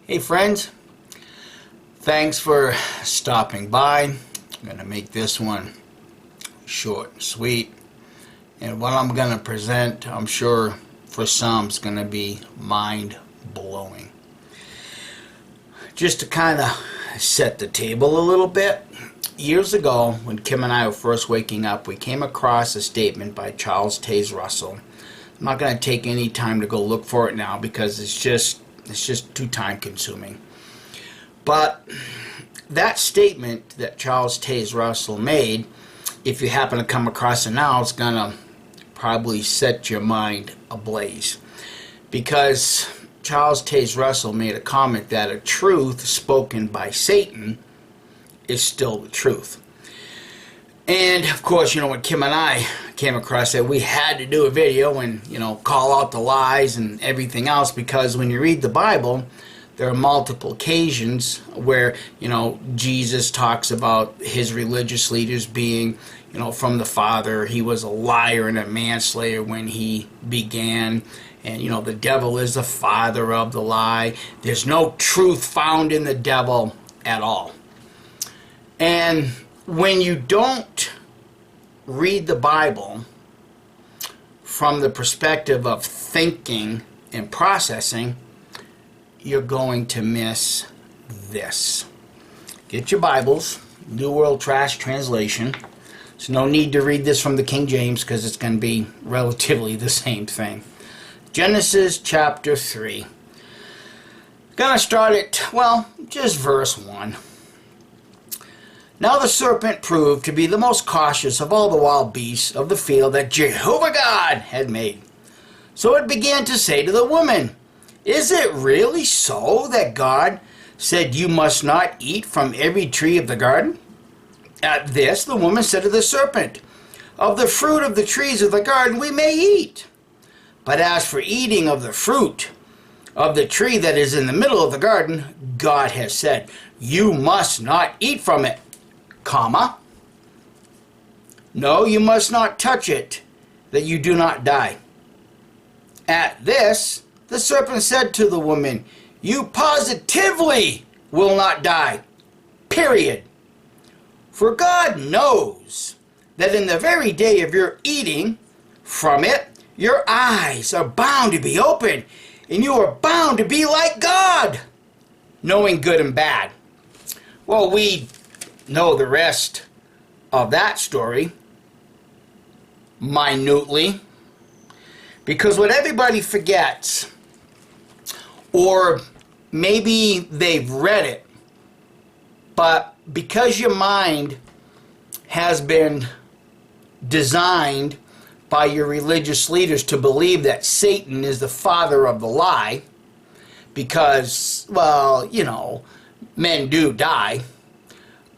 Hey friends, thanks for stopping by. I'm going to make this one short and sweet. And what I'm going to present, I'm sure for some, is going to be mind-blowing. Just to kind of set the table a little bit, years ago when Kim and I were first waking up, we came across a statement by Charles Taze Russell. I'm not going to take any time to go look for it now because it's just too time consuming. But that statement that Charles Taze Russell made, if you happen to come across it now, it's going to probably set your mind ablaze. Because Charles Taze Russell made a comment that a truth spoken by Satan is still the truth. And of course, when Kim and I came across it, we had to do a video and, call out the lies and everything else, because when you read the Bible, there are multiple occasions where, Jesus talks about his religious leaders being, from the Father. He was a liar and a manslayer when he began. And, the devil is the father of the lie. There's no truth found in the devil at all. And when you don't read the Bible from the perspective of thinking and processing, you're going to miss this. Get your Bibles, New World Trash Translation. There's no need to read this from the King James because it's going to be relatively the same thing. Genesis chapter 3. Gonna start at, just verse 1. Now the serpent proved to be the most cautious of all the wild beasts of the field that Jehovah God had made. So it began to say to the woman, "Is it really so that God said you must not eat from every tree of the garden?" At this the woman said to the serpent, "Of the fruit of the trees of the garden we may eat. But as for eating of the fruit of the tree that is in the middle of the garden, God has said, you must not eat from it, no, you must not touch it, that you do not die." At this, the serpent said to the woman, "You positively will not die, period. For God knows that in the very day of your eating from it, your eyes are bound to be open, and you are bound to be like God, knowing good and bad." Well, we know the rest of that story minutely, because what everybody forgets, or maybe they've read it, but because your mind has been designed by your religious leaders to believe that Satan is the father of the lie, because, men do die,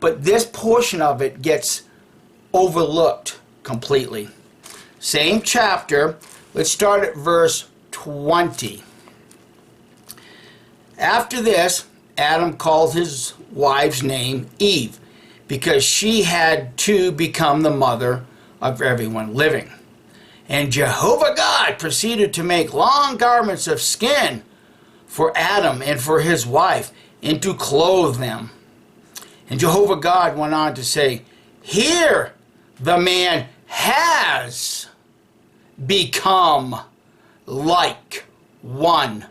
but this portion of it gets overlooked completely. Same chapter, let's start at verse 20. After this, Adam called his wife's name Eve, because she had to become the mother of everyone living. And Jehovah God proceeded to make long garments of skin for Adam and for his wife, and to clothe them. And Jehovah God went on to say, "Here the man has become like one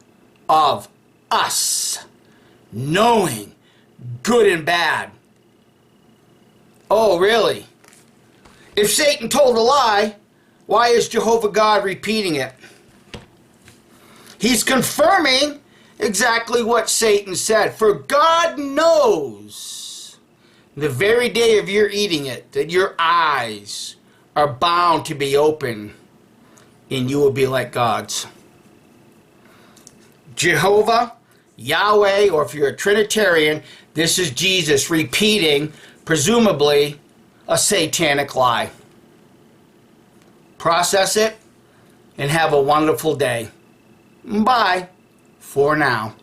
of us, knowing good and bad." Oh, really? If Satan told a lie, why is Jehovah God repeating it? He's confirming exactly what Satan said. For God knows the very day of your eating it, that your eyes are bound to be open, and you will be like gods. Jehovah, Yahweh, or if you're a Trinitarian, this is Jesus repeating, presumably, a satanic lie. Process it, and have a wonderful day. Bye for now.